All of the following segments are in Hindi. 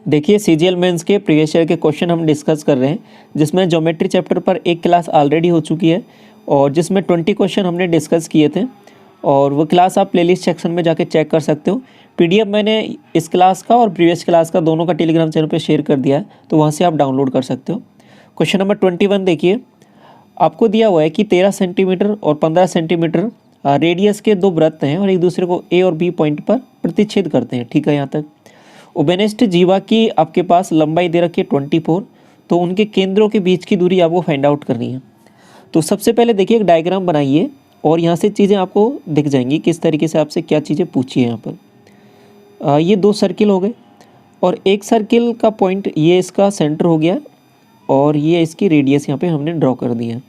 देखिए सीजीएल मेंस के प्रीवियस ईयर के क्वेश्चन हम डिस्कस कर रहे हैं, जिसमें ज्योमेट्री चैप्टर पर एक क्लास ऑलरेडी हो चुकी है और जिसमें 20 क्वेश्चन हमने डिस्कस किए थे और वो क्लास आप प्लेलिस्ट सेक्शन में जाके चेक कर सकते हो। पीडीएफ मैंने इस क्लास का और प्रीवियस क्लास का दोनों का टेलीग्राम चैनल पे शेयर कर दिया है, तो वहाँ से आप डाउनलोड कर सकते हो। क्वेश्चन नंबर 21 देखिए, आपको दिया हुआ है कि 13 सेंटीमीटर और 15 सेंटीमीटर रेडियस के दो वृत्त हैं और एक दूसरे को ए और बी पॉइंट पर प्रतिच्छेद करते हैं। ठीक है, यहाँ तक उभयनिष्ठ जीवा की आपके पास लंबाई दे रखी है 24, तो उनके केंद्रों के बीच की दूरी आपको फाइंड आउट करनी है। तो सबसे पहले देखिए एक डायग्राम बनाइए और यहाँ से चीज़ें आपको दिख जाएंगी किस तरीके से आपसे क्या चीज़ें पूछी है। यहाँ पर ये दो सर्किल हो गए और एक सर्किल का पॉइंट ये इसका सेंटर हो गया और ये इसकी रेडियस यहाँ पे हमने ड्रॉ कर दी है।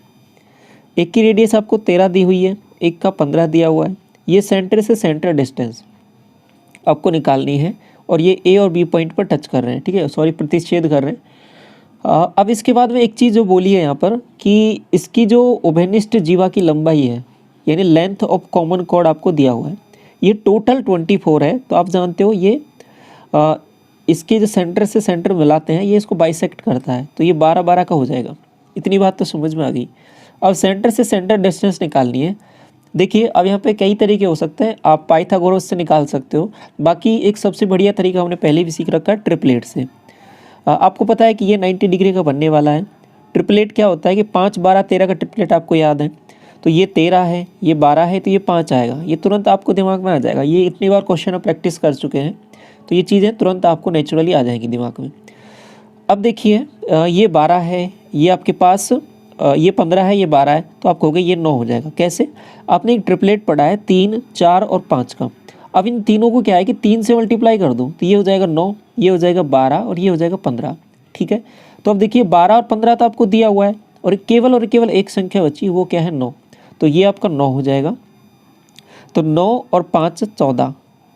एक की रेडियस आपको 13 दी हुई है, एक का 15 दिया हुआ है। ये सेंटर से सेंटर डिस्टेंस आपको निकालनी है और ये ए और बी पॉइंट पर टच कर रहे हैं। ठीक है, सॉरी प्रतिच्छेद कर रहे हैं। अब इसके बाद में एक चीज़ जो बोली है यहाँ पर कि इसकी जो उभयनिष्ठ जीवा की लंबाई है, यानी लेंथ ऑफ कॉमन कॉर्ड आपको दिया हुआ है, ये टोटल 24 है। तो आप जानते हो ये इसके जो सेंटर से सेंटर मिलाते हैं ये इसको बाइसेक्ट करता है, तो ये 12-12 का हो जाएगा। इतनी बात तो समझ में आ गई। अब सेंटर से सेंटर डिस्टेंस निकालनी है। देखिए अब यहाँ पे कई तरीके हो सकते हैं, आप पाइथागोरस से निकाल सकते हो, बाकी एक सबसे बढ़िया तरीका हमने पहले भी सीख रखा है ट्रिपलेट से। आपको पता है कि ये 90 डिग्री का बनने वाला है। ट्रिपलेट क्या होता है कि 5, 12, 13 का ट्रिपलेट आपको याद है, तो ये 13 है, ये 12 है, तो ये 5 आएगा। ये तुरंत आपको दिमाग में आ जाएगा, ये इतनी बार क्वेश्चन आप प्रैक्टिस कर चुके हैं, तो ये चीज़ें तुरंत आपको नेचुरली आ जाएंगी दिमाग में। अब देखिए ये 12 है, ये आपके पास ये 15 है, ये 12 है, तो आपको हो गया ये 9 हो जाएगा। कैसे? आपने एक ट्रिपलेट पढ़ा है 3, 4 और 5 का। अब इन तीनों को क्या है कि 3 से मल्टीप्लाई कर दो, तो ये हो जाएगा 9, ये हो जाएगा 12 और ये हो जाएगा 15। ठीक है, तो अब देखिए 12 और 15 तो आपको दिया हुआ है और केवल एक संख्या बची, वो क्या है 9, तो ये आपका 9 हो जाएगा। तो 9 और 5 14,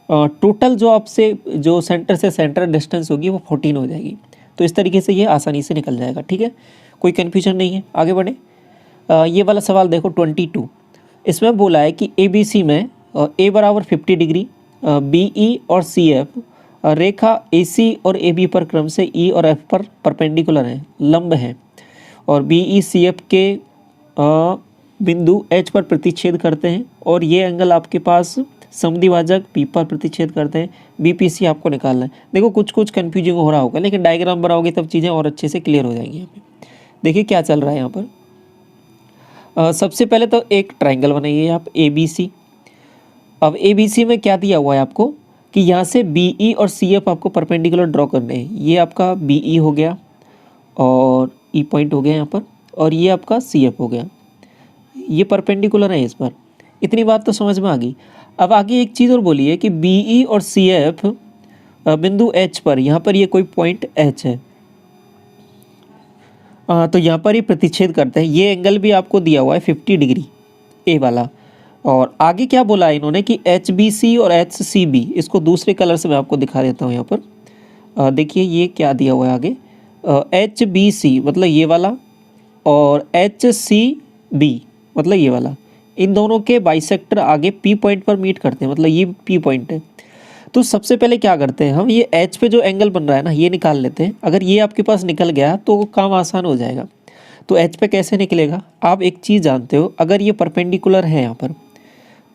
टोटल जो आपसे जो सेंटर से सेंटर डिस्टेंस होगी वो 14 हो जाएगी। तो इस तरीके से ये आसानी से निकल जाएगा। ठीक है, कोई कन्फ्यूजन नहीं है। आगे बढ़े। ये वाला सवाल देखो 22, इसमें बोला है कि ABC में A बराबर 50 डिग्री, BE और CF रेखा AC और AB पर क्रम से E और F पर परपेंडिकुलर हैं, लंब हैं, और BE CF के बिंदु H पर प्रतिच्छेद करते हैं और ये एंगल आपके पास समद्विभाजक P पर प्रतिच्छेद करते हैं। BPC आपको निकालना है। देखो कुछ कुछ कन्फ्यूजिंग हो रहा होगा, लेकिन डायग्राम बनाओगे तब चीज़ें और अच्छे से क्लियर हो जाएंगी। यहाँ पे देखिए क्या चल रहा है यहाँ पर। सबसे पहले तो एक ट्रायंगल बनाइए आप ABC। अब ABC में क्या दिया हुआ है आपको कि यहाँ से BE और CF आपको परपेंडिकुलर ड्रॉ करने हैं। ये आपका BE हो गया और E पॉइंट हो गया यहाँ पर, और ये आपका CF हो गया, ये परपेंडिकुलर है इस पर। इतनी बात तो समझ में आ गई। अब आगे एक चीज़ और बोली है कि BE और CF बिंदु H पर, यहाँ पर ये कोई पॉइंट H है, तो यहाँ पर ये प्रतिच्छेद करते हैं। ये एंगल भी आपको दिया हुआ है 50 डिग्री ए वाला। और आगे क्या बोला है इन्होंने कि HBC और HCB, इसको दूसरे कलर से मैं आपको दिखा देता हूँ यहाँ पर। देखिए ये क्या दिया हुआ है आगे, HBC मतलब ये वाला और HCB मतलब ये वाला, इन दोनों के बाइसेक्टर आगे P पॉइंट पर मीट करते हैं, मतलब ये P पॉइंट है। तो सबसे पहले क्या करते हैं हम, ये H पे जो एंगल बन रहा है ना, ये निकाल लेते हैं। अगर ये आपके पास निकल गया तो काम आसान हो जाएगा। तो H पे कैसे निकलेगा, आप एक चीज़ जानते हो, अगर ये परपेंडिकुलर है यहाँ पर,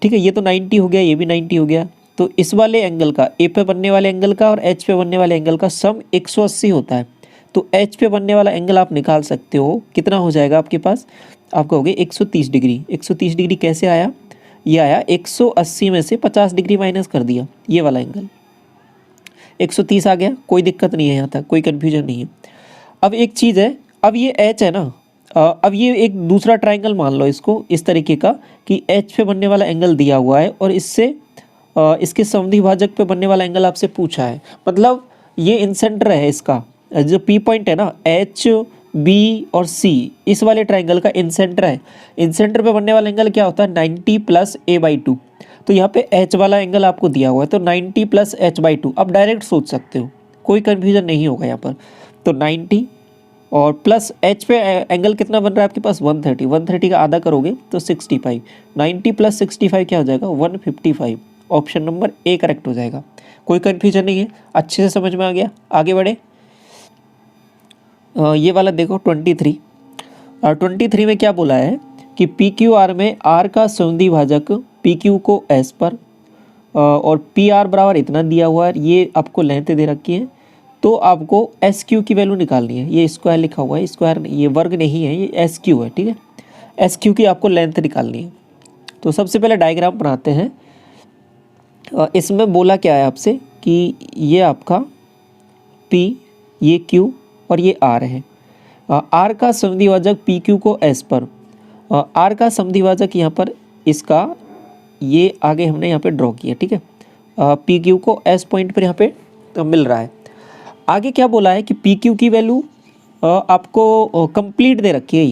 ठीक है, ये तो 90 हो गया, ये भी 90 हो गया, तो इस वाले एंगल का, A पे बनने वाले एंगल का और H पे बनने वाले एंगल का सम 180 होता है। तो H पे बनने वाला एंगल आप निकाल सकते हो, कितना हो जाएगा आपके पास, आपका हो गया 130 डिग्री। 130 डिग्री कैसे आया, ये आया 180 में से 50 डिग्री माइनस कर दिया, ये वाला एंगल 130 आ गया। कोई दिक्कत नहीं है, यहाँ तक कोई कन्फ्यूजन नहीं है। अब एक चीज़ है, अब ये H है ना, अब ये एक दूसरा ट्रायंगल मान लो इसको इस तरीके का कि H पे बनने वाला एंगल दिया हुआ है और इससे इसके समद्विभाजक पे बनने वाला एंगल आपसे पूछा है। मतलब ये इंसेंटर है इसका, जो P पॉइंट है ना, H, B और C, इस वाले ट्रायंगल का इंसेंटर है। इंसेंटर पे बनने वाला एंगल क्या होता है, 90 + a/2। तो यहाँ पे H वाला एंगल आपको दिया हुआ है, तो 90 + h/2 आप डायरेक्ट सोच सकते हो, कोई कन्फ्यूजन नहीं होगा यहाँ पर। तो 90 और प्लस H पे एंगल कितना बन रहा है आपके पास, 130। 130 का आधा करोगे तो 65। 90 + 65 क्या हो जाएगा, 155। ऑप्शन नंबर ए करेक्ट हो जाएगा। कोई कन्फ्यूजन नहीं है, अच्छे से समझ में आ गया। आगे बढ़े। ये वाला देखो 23। 23 में क्या बोला है कि पी क्यू आर में आर का संधि भाजक पी क्यू को एस पर और पी आर बराबर इतना दिया हुआ है, ये आपको लेंथ दे रखी है, तो आपको एस क्यू की वैल्यू निकालनी है। ये स्क्वायर लिखा हुआ है, स्क्वायर ये वर्ग नहीं है, ये एस क्यू है, ठीक है। एस क्यू की आपको लेंथ निकालनी है। तो सबसे पहले डायग्राम बनाते हैं। इसमें बोला क्या है आपसे कि ये आपका पी, ये क्यू और ये आर है। आर का समद्विभाजक पी क्यू को एस पर, आर का समद्विभाजक यहाँ पर इसका ये आगे हमने यहाँ पे ड्रॉ किया, ठीक है। पी क्यू को एस पॉइंट पर यहाँ पे तो मिल रहा है। आगे क्या बोला है कि पी क्यू की वैल्यू आपको कंप्लीट दे रखी है,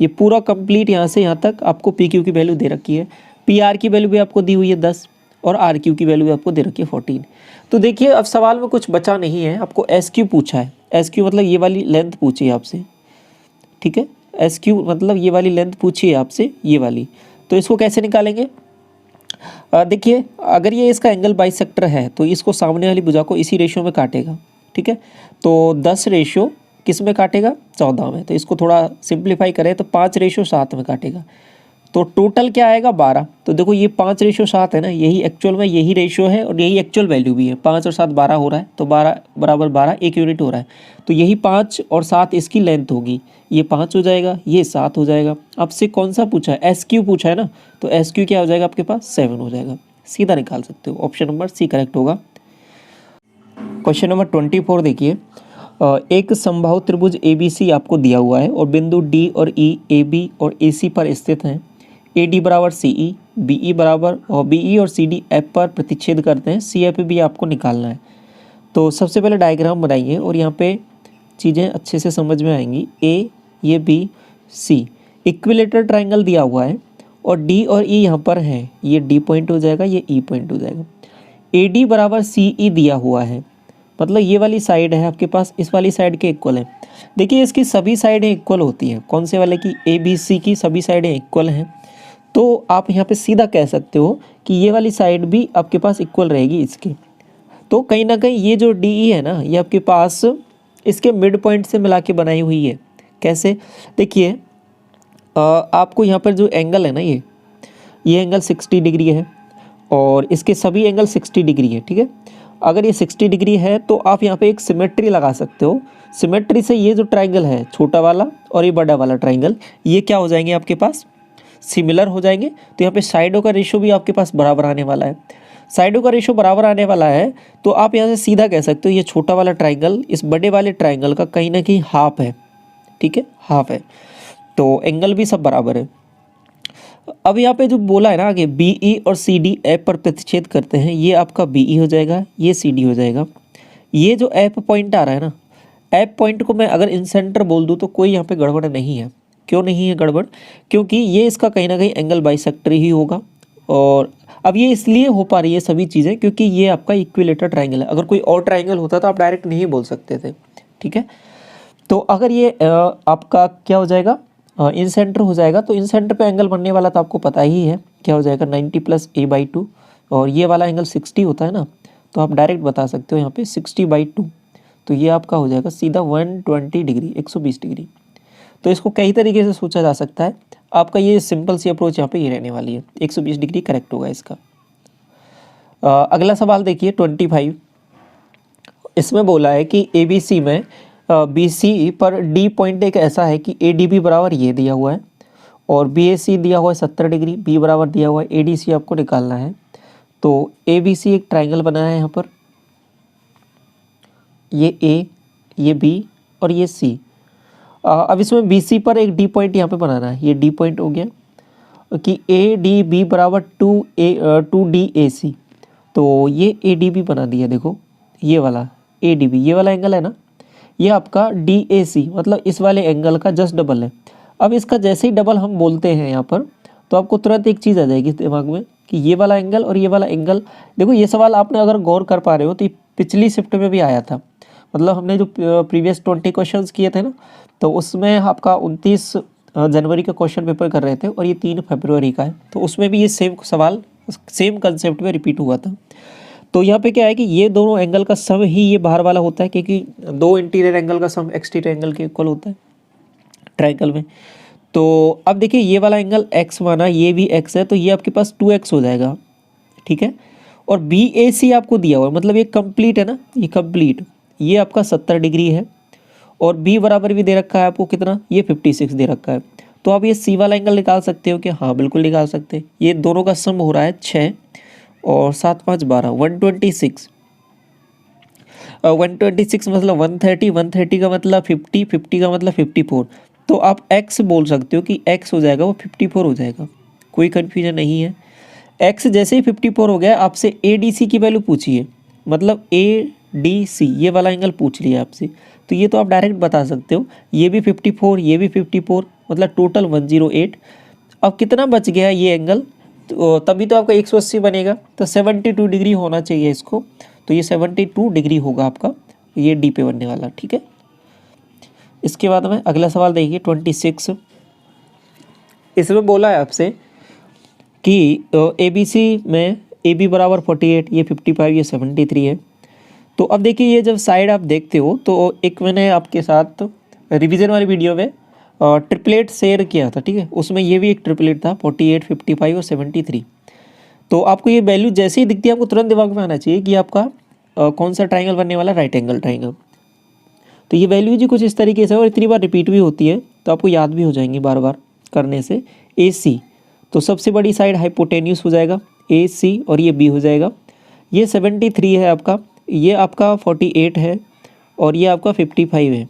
ये पूरा कंप्लीट यहाँ से यहाँ तक आपको पी क्यू की वैल्यू दे रखी है। पी आर की वैल्यू भी आपको दी हुई है 10 और आर क्यू की वैल्यू भी आपको दे रखी है 14। तो देखिए अब सवाल में कुछ बचा नहीं है, आपको एस क्यू पूछा है। एस क्यू मतलब ये वाली लेंथ पूछी है आपसे, ठीक है। एस क्यू मतलब ये वाली लेंथ पूछी है आपसे, ये वाली। तो इसको कैसे निकालेंगे? देखिए अगर ये इसका एंगल बाइसेक्टर है तो इसको सामने वाली भुजा को इसी रेशियो में काटेगा, ठीक है। तो 10 रेशियो किस में काटेगा? 14 में। तो इसको थोड़ा सिंप्लीफाई करें तो 5 रेशियो 7 में काटेगा। तो टोटल क्या आएगा? 12। तो देखो ये 5 रेशियो 7 है ना, यही एक्चुअल में यही रेशियो है और यही एक्चुअल वैल्यू भी है। 5 और 7 12 हो रहा है, तो 12 बराबर 12 1 यूनिट हो रहा है। तो यही 5 और 7 इसकी लेंथ होगी, ये 5 हो जाएगा, ये 7 हो जाएगा। आपसे कौन सा पूछा है? एस क्यू पूछा है ना, तो एस क्यू क्या हो जाएगा आपके पास? 7 हो जाएगा। सीधा निकाल सकते हो, ऑप्शन नंबर सी करेक्ट होगा। क्वेश्चन नंबर 24 देखिए। एक समबाहु त्रिभुज ABC आपको दिया हुआ है और बिंदु D और E AB और AC पर स्थित हैं। AD बराबर CE, BE बराबर और BE और CD F पर प्रतिच्छेद करते हैं। CF भी आपको निकालना है। तो सबसे पहले डायग्राम बनाइए और यहाँ पे चीज़ें अच्छे से समझ में आएंगी। A, ये B, C इक्विलेटरल ट्राइंगल दिया हुआ है और D और E यहाँ पर है, ये D पॉइंट हो जाएगा, ये E पॉइंट हो जाएगा। AD बराबर CE दिया हुआ है, मतलब ये वाली साइड है आपके पास, इस वाली साइड के इक्वल है। देखिए इसकी सभी साइडें इक्वल होती हैं। कौन से वाले की? ABC की सभी साइडें इक्वल हैं। तो आप यहाँ पे सीधा कह सकते हो कि ये वाली साइड भी आपके पास इक्वल रहेगी इसकी। तो कहीं ना कहीं ये जो DE है ना, ये आपके पास इसके मिड पॉइंट से मिला के बनाई हुई है। कैसे? देखिए आपको यहाँ पर जो एंगल है ना, ये एंगल 60 डिग्री है और इसके सभी एंगल 60 डिग्री है, ठीक है। अगर ये 60 डिग्री है तो आप यहाँ पे एक सिमेट्री लगा सकते हो। सिमेट्री से ये जो ट्राइंगल है छोटा वाला और ये बड़ा वाला ट्राइंगल, ये क्या हो जाएंगे आपके पास? सिमिलर हो जाएंगे। तो यहाँ पे साइडों का रेशियो भी आपके पास बराबर आने वाला है। साइडों का रेशियो बराबर आने वाला है तो आप यहाँ से सीधा कह सकते हो ये छोटा वाला ट्राइंगल इस बड़े वाले ट्राइंगल का कहीं ना कहीं हाफ है, ठीक है, हाफ है। तो एंगल भी सब बराबर है। अब यहाँ पे जो बोला है ना आगे BE और CD F पर प्रतिच्छेद करते हैं, ये आपका BE हो जाएगा, ये CD हो जाएगा। ये जो F पॉइंट आ रहा है ना, F पॉइंट को मैं अगर इन सेंटर बोल दूँ तो कोई यहाँ पे गड़बड़ नहीं है। क्यों नहीं है गड़बड़? क्योंकि ये इसका कहीं ना कहीं एंगल बाइसेक्टर ही होगा। और अब ये इसलिए हो पा रही है सभी चीज़ें क्योंकि ये आपका इक्विलेटरल ट्राइंगल है। अगर कोई और ट्राइंगल होता तो आप डायरेक्ट नहीं बोल सकते थे, ठीक है। तो अगर ये आपका क्या हो जाएगा? इन सेंटर हो जाएगा। तो इन सेंटर पे एंगल बनने वाला तो आपको पता ही है क्या हो जाएगा? 90 + a/2 और ये वाला एंगल 60 होता है ना, तो आप डायरेक्ट बता सकते हो यहाँ पे 60/2। तो ये आपका हो जाएगा सीधा 120 डिग्री, 120 डिग्री। तो इसको कई तरीके से सोचा जा सकता है। आपका ये सिंपल सी अप्रोच यहाँ पे ये रहने वाली है, 120 डिग्री करेक्ट होगा इसका। अगला सवाल देखिए 25। इसमें बोला है कि ABC में BC पर D पॉइंट एक ऐसा है कि ADB बराबर ये दिया हुआ है और BAC दिया हुआ है 70 डिग्री, B बराबर दिया हुआ है ADC आपको निकालना है। तो ABC एक ट्राइंगल बना है यहाँ पर, ये A, ये B और ये C। अब इसमें BC पर एक D पॉइंट यहाँ पे बनाना है, ये D पॉइंट हो गया कि ADB बराबर 2DAC। तो ये ADB बना दिया, देखो ये वाला ADB, ये वाला एंगल है ना, ये आपका DAC मतलब इस वाले एंगल का जस्ट डबल है। अब इसका जैसे ही डबल हम बोलते हैं यहाँ पर तो आपको तुरंत एक चीज़ आ जाएगी दिमाग में कि ये वाला एंगल और ये वाला एंगल। देखो ये सवाल आपने अगर गौर कर पा रहे हो तो ये पिछली शिफ्ट में भी आया था, मतलब हमने जो प्रीवियस 20 क्वेश्चंस किए थे ना, तो उसमें आपका 29 जनवरी का क्वेश्चन पेपर कर रहे थे और ये 3 फरवरी का है। तो उसमें भी ये सेम सवाल सेम कंसेप्ट में रिपीट हुआ था। तो यहाँ पे क्या है कि ये दोनों एंगल का सम ही ये बाहर वाला होता है, क्योंकि दो इंटीरियर एंगल का सम एक्सटीरियर एंगल के इक्वल होता है ट्रायंगल में। तो अब देखिए ये वाला एंगल x माना, ये भी x है, तो ये आपके पास 2x हो जाएगा, ठीक है। और BAC आपको दिया हुआ है, मतलब ये कंप्लीट है ना, ये कंप्लीट, ये आपका 70 डिग्री है। और B बराबर भी दे रखा है आपको कितना, ये 56 दे रखा है। तो आप ये C वाला एंगल निकाल सकते हो कि हाँ बिल्कुल निकाल सकते हैं। ये दोनों का सम हो रहा है 6 और 7 5 12 126। 126 मतलब 130, 130 का मतलब 50, 50 का मतलब 54। तो आप x बोल सकते हो कि x हो जाएगा वो 54 हो जाएगा, कोई कन्फ्यूजन नहीं है। x जैसे ही 54 हो गया, आपसे ADC की वैल्यू पूछिए, मतलब ADC ये वाला एंगल पूछ लिया आपसे, तो ये तो आप डायरेक्ट बता सकते हो, ये भी 54, ये भी 54, मतलब टोटल 108। अब कितना बच गया ये एंगल, तो तभी तो आपका 180 बनेगा, तो 72 डिग्री होना चाहिए इसको, तो ये 72 डिग्री होगा आपका, ये डी पे बनने वाला, ठीक है। इसके बाद में अगला सवाल देखिए 26। इसमें बोला है आपसे कि ABC में AB बराबर 48, ये 55, ये 73 है। तो अब देखिए ये जब साइड आप देखते हो, तो एक मैंने आपके साथ रिवीजन वाली वीडियो में ट्रिपलेट शेयर किया था, ठीक है, उसमें ये भी एक ट्रिपलेट था 48, 55 और 73। तो आपको ये वैल्यू जैसे ही दिखती है, आपको तुरंत दिमाग में आना चाहिए कि आपका कौन सा ट्राइंगल बनने वाला, राइट एंगल ट्राइंगल। तो ये वैल्यू जी कुछ इस तरीके से, और इतनी बार रिपीट भी होती है तो आपको याद भी हो जाएंगी बार बार करने से। AC, तो सबसे बड़ी साइड हाइपोटेन्यूस हो जाएगा AC, और ये B हो जाएगा। ये 73 है आपका, ये आपका 48 है, और ये आपका 55 है।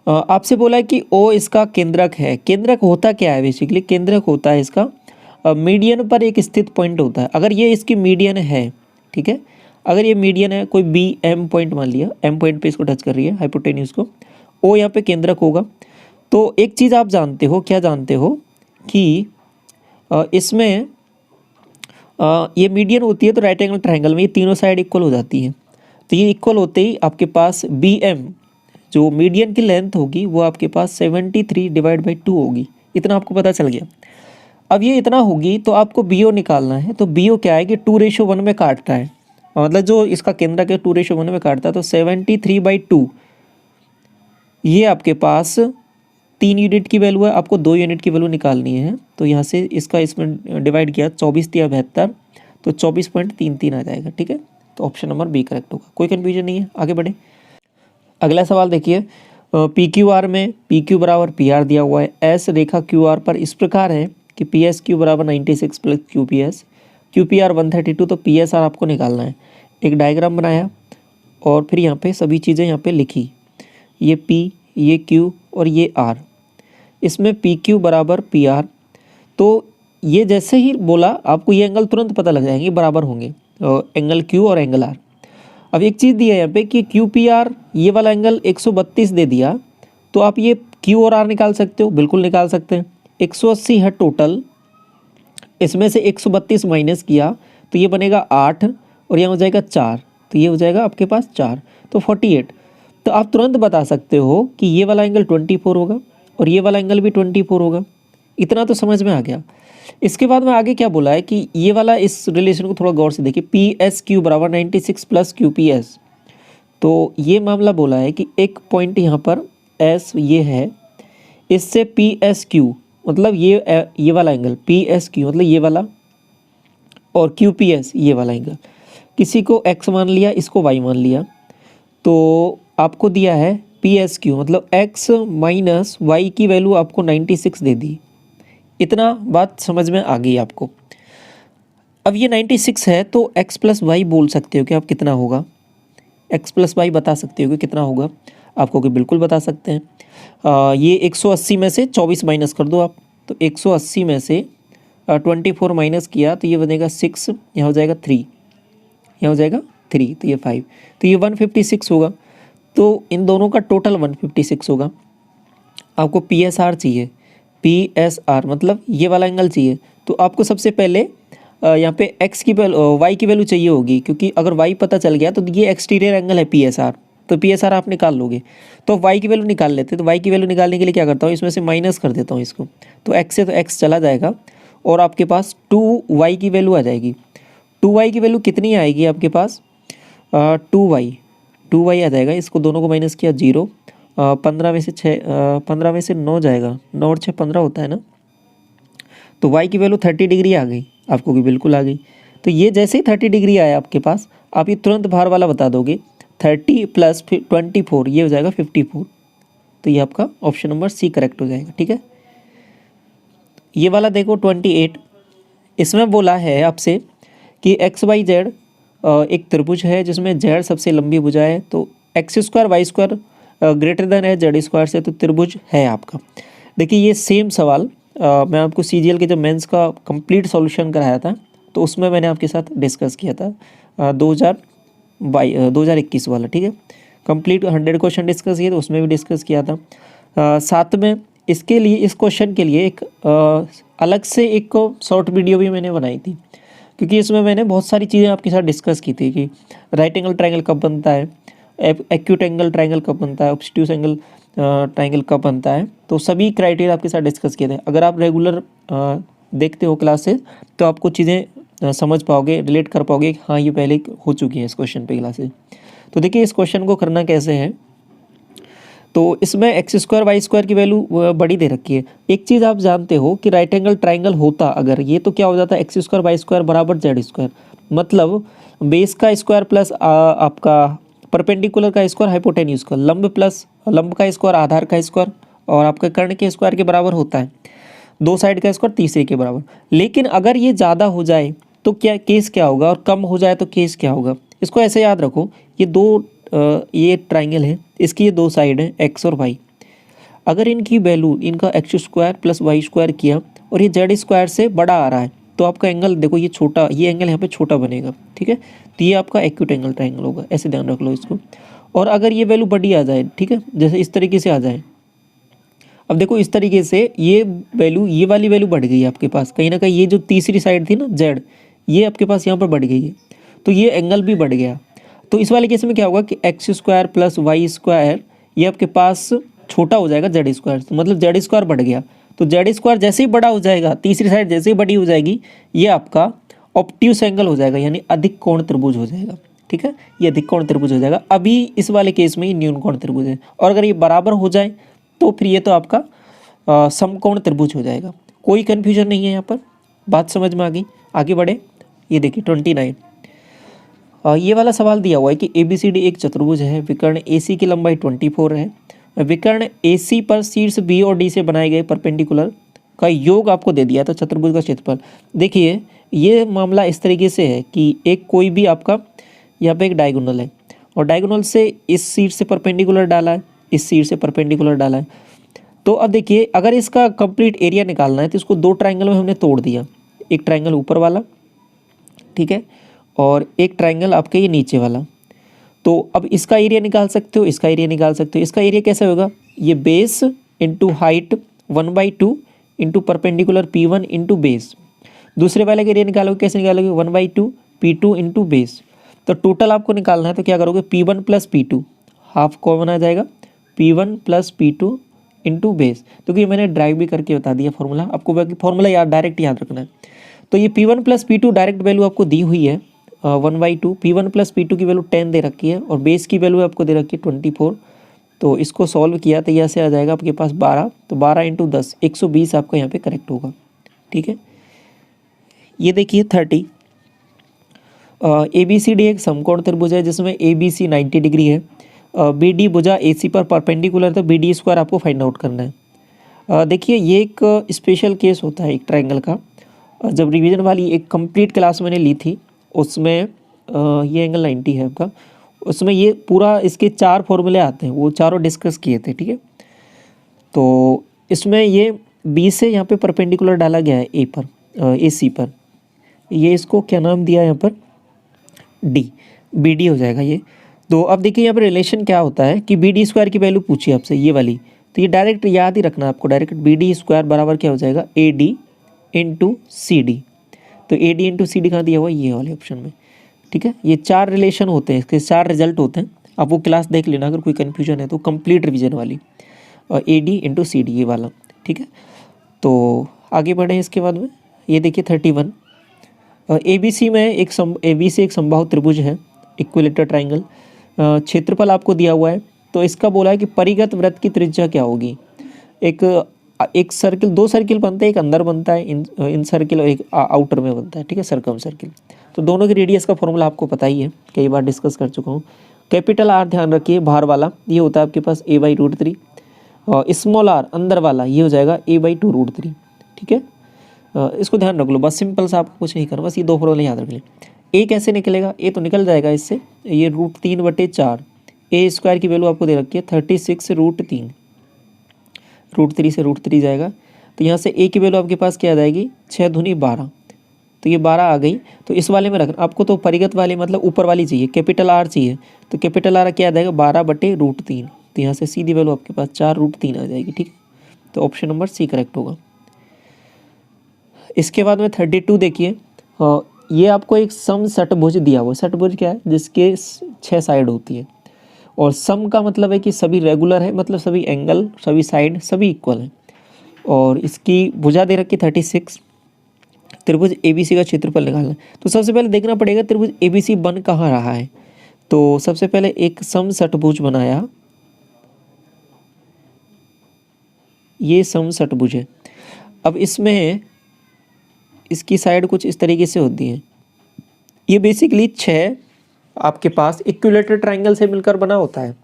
आपसे बोला है कि O इसका केंद्रक है। केंद्रक होता क्या है बेसिकली, केंद्रक होता है इसका मीडियन पर एक स्थित पॉइंट होता है। अगर ये इसकी मीडियन है, ठीक है, अगर ये मीडियन है, कोई BM पॉइंट मान लिया, M पॉइंट पे इसको टच कर रही है हाइपोटेन्यूस को, O यहाँ पे केंद्रक होगा। तो एक चीज़ आप जानते हो, क्या जानते हो कि इसमें ये मीडियन होती है, तो राइट एंगल ट्रायंगल में ये तीनों साइड इक्वल हो जाती हैं। तो ये इक्वल होते ही आपके पास BM जो मीडियन की लेंथ होगी वो आपके पास 73/2 होगी। इतना आपको पता चल गया। अब ये इतना होगी तो आपको BO निकालना है। तो BO क्या है कि 2:1 में काटता है, मतलब जो इसका केंद्रक है 2:1 में काटता है। तो 73/2 ये आपके पास 3 यूनिट की वैल्यू है, आपको 2 यूनिट की वैल्यू निकालनी है। तो यहाँ से इसका इसमें डिवाइड किया 24 या 72, तो 24.33 आ जाएगा, ठीक है। तो ऑप्शन नंबर B करेक्ट होगा, कोई कन्फ्यूजन नहीं है। आगे बढ़े, अगला सवाल देखिए। PQR में PQ बराबर PR दिया हुआ है। S रेखा QR पर इस प्रकार है कि PSQ बराबर 96 प्लस QPS, QPR 132, तो PSR आपको निकालना है। एक डायग्राम बनाया और फिर यहाँ पे सभी चीज़ें यहाँ पे लिखी, ये P, ये Q और ये R। इसमें PQ बराबर PR, तो ये जैसे ही बोला आपको ये एंगल तुरंत पता लग जाएंगे, बराबर होंगे एंगल Q और एंगल R। अब एक चीज़ दी है यहाँ पे कि QPR ये वाला एंगल 132 दे दिया, तो आप ये Q और R निकाल सकते हो, बिल्कुल निकाल सकते हैं। 180 है टोटल, इसमें से 132 माइनस किया तो ये बनेगा 8, और यहाँ हो जाएगा 4, तो ये हो जाएगा आपके पास 4, तो 48। तो आप तुरंत बता सकते हो कि ये वाला एंगल 24 होगा और ये वाला एंगल भी 24 होगा। इतना तो समझ में आ गया। इसके बाद में आगे क्या बोला है कि ये वाला, इस रिलेशन को थोड़ा गौर से देखिए, PSQ बराबर 96 प्लस QPS। तो ये मामला बोला है कि एक पॉइंट यहाँ पर S ये है, इससे PSQ मतलब ये वाला एंगल PSQ मतलब ये वाला, और QPS ये वाला एंगल, किसी को X मान लिया, इसको Y मान लिया, तो आपको दिया है PSQ मतलब X माइनस Y की वैल्यू आपको 96 दे दी। इतना बात समझ में आ गई आपको। अब ये 96 है तो x प्लस वाई बोल सकते हो कि आप कितना होगा, x प्लस वाई बता सकते हो कि कितना होगा, आपको कि बिल्कुल बता सकते हैं। ये 180 में से 24 माइनस कर दो आप, तो 180 में से 24 माइनस किया तो ये बनेगा 6, यहाँ हो जाएगा 3, यहाँ हो जाएगा 3, तो ये 5, तो ये 156 होगा। तो इन दोनों का टोटल 156 होगा। आपको PSR चाहिए, PSR मतलब ये वाला एंगल चाहिए, तो आपको सबसे पहले यहाँ पे x की y की वैल्यू चाहिए होगी, क्योंकि अगर y पता चल गया तो ये एक्सटीरियर एंगल है PSR, तो PSR आप निकाल लोगे। तो y की वैल्यू निकाल लेते हैं। तो y की वैल्यू निकालने के लिए क्या करता हूँ, इसमें से माइनस कर देता हूँ इसको, तो x से तो x चला जाएगा और आपके पास 2y की वैल्यू आ जाएगी। 2y की वैल्यू कितनी आएगी आपके पास, 2y आ जाएगा। इसको दोनों को माइनस किया 0, 15 में से 6, 15 में से 9 जाएगा, 9 और 6 15 होता है ना। तो y की वैल्यू 30 डिग्री आ गई, आपको भी बिल्कुल आ गई। तो ये जैसे ही 30 डिग्री आया आपके पास, आप ये तुरंत बाहर वाला बता दोगे, 30 + 24 ये हो जाएगा 54। तो ये आपका ऑप्शन नंबर सी करेक्ट हो जाएगा। ठीक है, ये वाला देखो 28, इसमें बोला है आपसे कि XYZ एक त्रिभुज है जिसमें Z सबसे लंबी भुजा है, तो x² y² ग्रेटर देन है Z² से, तो त्रिभुज है आपका। देखिए ये सेम सवाल मैं आपको CGL के जब मेंस का कंप्लीट सॉल्यूशन कराया था तो उसमें मैंने आपके साथ डिस्कस किया था 2021 वाला। ठीक है, कंप्लीट 100 क्वेश्चन डिस्कस किए तो उसमें भी डिस्कस किया था। साथ में इसके लिए, इस क्वेश्चन के लिए एक अलग से एक शॉर्ट वीडियो भी मैंने बनाई थी, क्योंकि इसमें मैंने बहुत सारी चीज़ें आपके साथ डिस्कस की थी कि राइट एंगल ट्रायंगल कब बनता है, एक्यूट एंगल ट्रायंगल कब बनता है, ऑब्स्ट्यूस एंगल ट्रायंगल कब बनता है, तो सभी क्राइटेरिया आपके साथ डिस्कस किए थे। अगर आप रेगुलर देखते हो क्लासेस तो आपको चीज़ें समझ पाओगे, रिलेट कर पाओगे कि हाँ ये पहले हो चुकी है इस क्वेश्चन पे क्लासेस। तो देखिए इस क्वेश्चन को करना कैसे है, तो इसमें x² y² की वैल्यू बड़ी दे रखी है। एक चीज़ आप जानते हो कि राइट एंगल ट्रायंगल होता अगर ये, तो क्या हो जाता है, x² y² बराबर z², मतलब बेस का स्क्वायर प्लस आपका परपेंडिकुलर का स्क्वायर, हाइपोटेन्यूज का, लंब प्लस लंब का स्क्वायर, आधार का स्क्वायर और आपका कर्ण के स्क्वायर के बराबर होता है, दो साइड का स्क्वायर तीसरे के बराबर। लेकिन अगर ये ज़्यादा हो जाए तो क्या केस क्या होगा, और कम हो जाए तो केस क्या होगा। इसको ऐसे याद रखो, ये दो ये ट्राइंगल है, इसकी ये दो साइड है x और y। अगर इनकी वैल्यू, इनका x² + y² किया और ये z² से बड़ा आ रहा है, तो आपका एंगल देखो ये छोटा, ये एंगल यहाँ पे छोटा बनेगा। ठीक है, तो ये आपका एक्यूट एंगल ट्रायंगल होगा, ऐसे ध्यान रख लो इसको। और अगर ये वैल्यू बड़ी आ जाए, ठीक है, जैसे इस तरीके से आ जाए, अब देखो इस तरीके से ये वैल्यू, ये वाली वैल्यू बढ़ गई है आपके पास, कहीं ना कहीं ये जो तीसरी साइड थी ना z, ये आपके पास यहाँ पर बढ़ गई है, तो ये एंगल भी बढ़ गया। तो इस वाले केस में क्या होगा कि x² + y² ये आपके पास छोटा हो जाएगा z², तो मतलब z² बढ़ गया। तो z² जैसे ही बड़ा हो जाएगा, तीसरी साइड जैसे ही बड़ी हो जाएगी, ये आपका ऑब्ट्यूस एंगल हो जाएगा, यानी अधिक कोण त्रिभुज हो जाएगा। ठीक है, ये अधिक कोण त्रिभुज हो जाएगा। अभी इस वाले केस में ये न्यून कोण त्रिभुज है, और अगर ये बराबर हो जाए तो फिर ये तो आपका समकोण त्रिभुज हो जाएगा। कोई कन्फ्यूजन नहीं है यहाँ पर, बात समझ में आ गई। आगे बढ़े, ये देखिए 29 ये वाला सवाल दिया हुआ है कि ABCD एक चतुर्भुज है, विकर्ण AC की लंबाई 24 है, विकर्ण AC पर शीर्ष B और D से बनाए गए परपेंडिकुलर का योग आपको दे दिया था, चतुर्भुज का क्षेत्रफल। देखिए ये मामला इस तरीके से है कि एक कोई भी आपका यहाँ पे एक डायगोनल है, और डायगोनल से इस शीर्ष से परपेंडिकुलर डाला है, इस शीर्ष से परपेंडिकुलर डाला है। तो अब देखिए अगर इसका कंप्लीट एरिया निकालना है तो इसको दो ट्राइंगल में हमने तोड़ दिया, एक ट्राइंगल ऊपर वाला, ठीक है, और एक ट्राइंगल आपके ये नीचे वाला। तो अब इसका एरिया निकाल सकते हो, इसका एरिया निकाल सकते हो। इसका एरिया कैसे होगा, ये base into height 1/2 into perpendicular P1 into base. दूसरे वाले का एरिया निकालोगे, कैसे निकालोगे, 1/2 P2 इंटू बेस। तो टोटल आपको निकालना है तो क्या करोगे, P1 + P2 हाफ कॉमन आ जाएगा, P1 + P2 इंटू बेस। तो ये मैंने ड्राइव भी करके बता दिया फॉर्मूला, आपको बाकी फॉर्मूला याद डायरेक्ट याद रखना है। तो ये P1 + P2 डायरेक्ट वैल्यू आपको दी हुई है 1/2, P1 + P2 की वैल्यू 10 दे रखी है, और बेस की वैल्यू आपको दे रखी है 24। तो इसको सॉल्व किया तो यहाँ से आ जाएगा आपके पास 12, तो 12 × 10 120 आपका यहाँ पे करेक्ट होगा। ठीक है, ये देखिए 30 ABCD एक समकोण त्रिभुज है जिसमें ABC 90 डिग्री है, BD भुजा AC पर परपेंडिकुलर, तो BD² आपको फाइंड आउट करना है। देखिए ये एक स्पेशल केस होता है एक ट्राइंगल का, जब रिवीजन वाली एक कंप्लीट क्लास मैंने ली थी उसमें ये एंगल 90 है आपका, उसमें ये पूरा इसके 4 फॉर्मूले आते हैं, वो चारों डिस्कस किए थे। ठीक है, तो इसमें ये B से यहाँ पे परपेंडिकुलर डाला गया है A पर, AC पर, ये इसको क्या नाम दिया है यहाँ पर, D, BD हो जाएगा ये। तो अब देखिए यहाँ पर रिलेशन क्या होता है कि BD² की वैल्यू पूछी आपसे ये वाली, तो ये डायरेक्ट याद ही रखना आपको, डायरेक्ट BD² बराबर क्या हो जाएगा, AD इंटू CD। तो AD इंटू CD कहाँ दिया हुआ है, ये वाले ऑप्शन में। ठीक है, ये 4 रिलेशन होते हैं, इसके 4 रिजल्ट होते हैं, आप वो क्लास देख लेना अगर कोई कन्फ्यूजन है तो, कंप्लीट रिवीजन वाली, और AD इंटू CD ये वाला। ठीक है, तो आगे बढ़े इसके बाद में ये देखिए 31। ABC में ABC एक समबाहु त्रिभुज है, इक्विलेटरल ट्राइंगल। क्षेत्रफल आपको दिया हुआ है, तो इसका बोला है कि परिगत वृत्त की त्रिज्या क्या होगी। एक सर्किल, दो सर्किल बनते हैं, एक अंदर बनता है इन सर्किल और एक आउटर में बनता है, ठीक है, सर्कम सर्किल। तो दोनों की रेडियस का फॉर्मूला आपको पता ही है, कई बार डिस्कस कर चुका हूँ। कैपिटल R ध्यान रखिए, बाहर वाला ये होता है आपके पास a/√3, और स्मॉल r अंदर वाला ये हो जाएगा a/2√3, ठीक है। इसको ध्यान रख लो, बस सिंपल सा, आपको कुछ नहीं करना, बस ये दो फॉर्मूले याद रख लें। a कैसे निकलेगा, a तो निकल जाएगा इससे, ये √3/4, a² की वैल्यू आपको दे रखी है 36√3, √3 से √3 जाएगा, तो यहाँ से a की वैल्यू आपके पास क्या आ जाएगी, 6 दूनी 12, तो ये 12 आ गई। तो इस वाले में रखना आपको, तो परिगत वाले मतलब ऊपर वाली चाहिए, कैपिटल R चाहिए, तो कैपिटल R क्या आ जाएगा 12/√3, तो यहाँ से सीधी वैल्यू आपके पास 4√3 आ जाएगी, ठीक है। तो ऑप्शन नंबर C करेक्ट होगा। इसके बाद में 32 देखिए, ये आपको एक सम षटभुज दिया हुआ है। षटभुज क्या है, जिसके 6 साइड होती है, और सम का मतलब है कि सभी रेगुलर है, मतलब सभी एंगल, सभी साइड सभी इक्वल हैं, और इसकी भुजा दे रखी 36। त्रिभुज ABC का क्षेत्रफल निकालना है, तो सबसे पहले देखना पड़ेगा त्रिभुज ABC बन कहाँ रहा है। तो सबसे पहले एक सम षटभुज बनाया, ये सम षटभुज है। अब इसमें इसकी साइड कुछ इस तरीके से होती है, ये बेसिकली 6 आपके पास इक्विलेटरल ट्रायंगल से मिलकर बना होता है।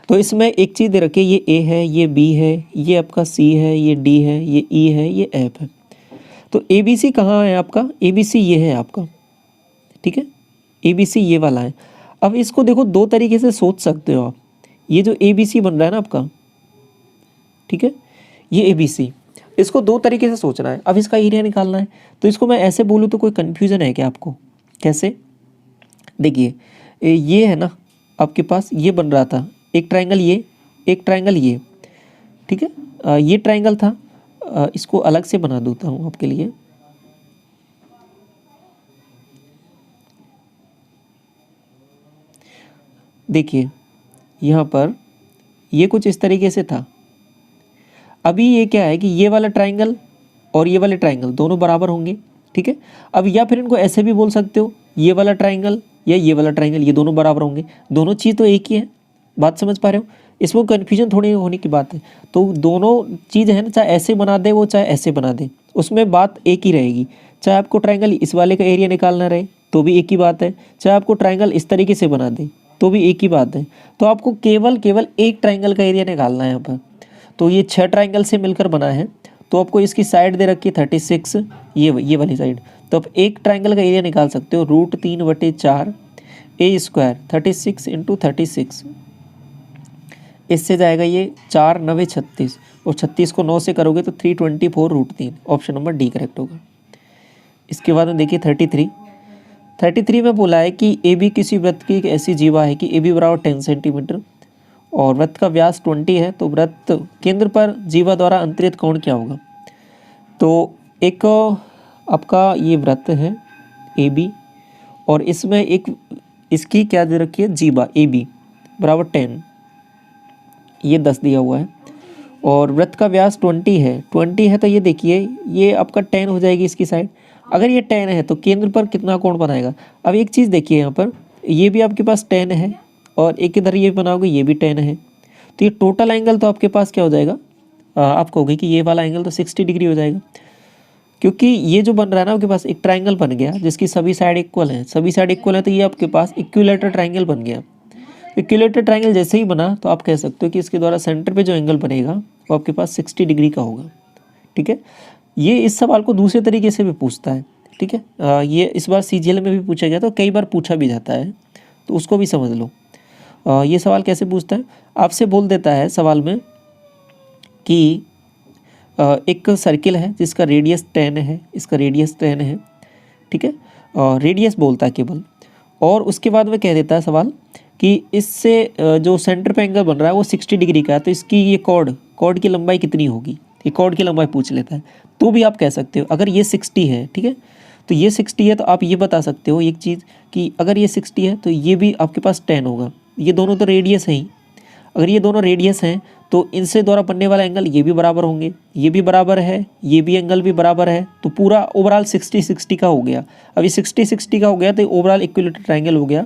तो इसमें एक चीज़ दे रखी है, ये A है, ये B है, ये आपका C है, ये D है, ये E है, ये F है। तो ABC कहाँ है आपका, ABC ये है आपका, ठीक है, ABC ये वाला है। अब इसको देखो दो तरीके से सोच सकते हो आप, ये जो ABC बन रहा है ना आपका, ठीक है, ये ABC, इसको दो तरीके से सोचना है। अब इसका एरिया निकालना है, तो इसको मैं ऐसे बोलूँ तो कोई कन्फ्यूज़न है क्या आपको, कैसे, देखिए ये है ना आपके पास, ये बन रहा था एक ट्रायंगल, ये एक ट्रायंगल, ये ठीक है, ये ट्रायंगल था। इसको अलग से बना देता हूँ आपके लिए, देखिए यहाँ पर ये कुछ इस तरीके से था। अभी ये क्या है कि ये वाला ट्रायंगल और ये वाले ट्रायंगल दोनों बराबर होंगे, ठीक है। अब या फिर इनको ऐसे भी बोल सकते हो, ये वाला ट्रायंगल या ये वाला ट्रायंगल, ये दोनों बराबर होंगे, दोनों चीज़ तो एक ही है, बात समझ पा रहे हो, इसमें कन्फ्यूजन थोड़ी होने की बात है। तो दोनों चीज़ है ना, चाहे ऐसे बना दे वो, चाहे ऐसे बना दे, उसमें बात एक ही रहेगी। चाहे आपको ट्रायंगल इस वाले का एरिया निकालना रहे तो भी एक ही बात है, चाहे आपको ट्रायंगल इस तरीके से बना दे तो भी एक ही बात है। तो आपको केवल एक ट्रायंगल का एरिया निकालना है यहाँ पर। तो ये 6 ट्रायंगल से मिलकर बना है, तो आपको इसकी साइड दे रखी है 36, ये वाली साइड। तो आप एक ट्रायंगल का एरिया निकाल सकते हो, √3/4 A², 36 × 36, इससे जाएगा ये 4 9 36, और 36 को 9 से करोगे तो 324√3, ऑप्शन नंबर D करेक्ट होगा। इसके बाद में देखिए 33 में बोला है कि AB किसी वृत्त की एक ऐसी जीवा है कि AB बराबर 10 सेंटीमीटर और वृत्त का व्यास 20 है, तो वृत्त केंद्र पर जीवा द्वारा अंतरित कोण क्या होगा। तो एक आपका ये वृत्त है AB, और इसमें एक इसकी क्या दे रखी है, जीवा AB बराबर 10, ये 10 दिया हुआ है, और वृत्त का व्यास 20 है, तो ये देखिए ये आपका 10 हो जाएगी इसकी साइड। अगर ये 10 है तो केंद्र पर कितना कोण बनाएगा। अब एक चीज़ देखिए यहाँ पर, ये भी आपके पास 10 है, और एक इधर ये बनाओगे ये भी 10 है, तो ये टोटल एंगल तो आपके पास क्या हो जाएगा, आप कहोगे कि ये वाला एंगल तो 60 डिग्री हो जाएगा, क्योंकि ये जो बन रहा है ना आपके पास एक ट्रायंगल बन गया जिसकी सभी साइड इक्वल हैं, सभी साइड इक्वल है, तो ये आपके पास इक्विलेटरल ट्रायंगल बन गया। इक्विलेटरल ट्रायंगल जैसे ही बना तो आप कह सकते हो कि इसके द्वारा सेंटर पे जो एंगल बनेगा वो आपके पास 60 डिग्री का होगा, ठीक है। ये इस सवाल को दूसरे तरीके से भी पूछता है, ठीक है, ये इस बार CGL में भी पूछा गया, तो कई बार पूछा भी जाता है, तो उसको भी समझ लो। ये सवाल कैसे पूछता है, आपसे बोल देता है सवाल में कि एक सर्किल है जिसका रेडियस 10 है, इसका रेडियस 10 है, ठीक है, रेडियस बोलता है केवल, और उसके बाद में कह देता है सवाल कि इससे जो सेंटर पे एंगल बन रहा है वो 60 डिग्री का है, तो इसकी ये कॉर्ड की लंबाई कितनी होगी, ये कॉर्ड की लंबाई पूछ लेता है। तो भी आप कह सकते हो अगर ये 60 है, ठीक है, तो ये 60 है, तो आप ये बता सकते हो एक चीज़ कि अगर ये 60 है तो ये भी आपके पास 10 होगा, ये दोनों तो रेडियस है ही। अगर ये दोनों रेडियस हैं तो इनसे द्वारा बनने वाला एंगल ये भी बराबर होंगे, ये भी बराबर है, ये भी एंगल भी बराबर है, तो पूरा ओवरऑल 60-60 का हो गया। अब ये 60-60 का हो गया तो ओवरऑल इक्विलेटरल ट्रायंगल हो गया,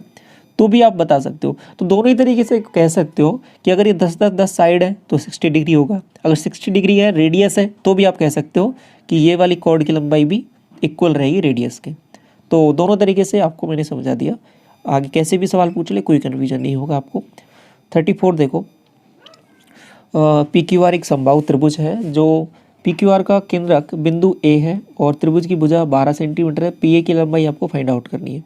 तो भी आप बता सकते हो। तो दोनों ही तरीके से कह सकते हो कि अगर ये 10-10-10 साइड है तो 60 डिग्री होगा, अगर 60 डिग्री है रेडियस है तो भी आप कह सकते हो कि ये वाली कॉर्ड की लंबाई भी इक्वल रहेगी रेडियस के। तो दोनों तरीके से आपको मैंने समझा दिया, आगे कैसे भी सवाल पूछ ले कोई कन्फ्यूजन नहीं होगा आपको। 34 देखो, PQR एक समबाहु त्रिभुज है, जो PQR का केंद्रक बिंदु A है और त्रिभुज की भुजा 12 सेंटीमीटर है। PA की लंबाई आपको फाइंड आउट करनी है।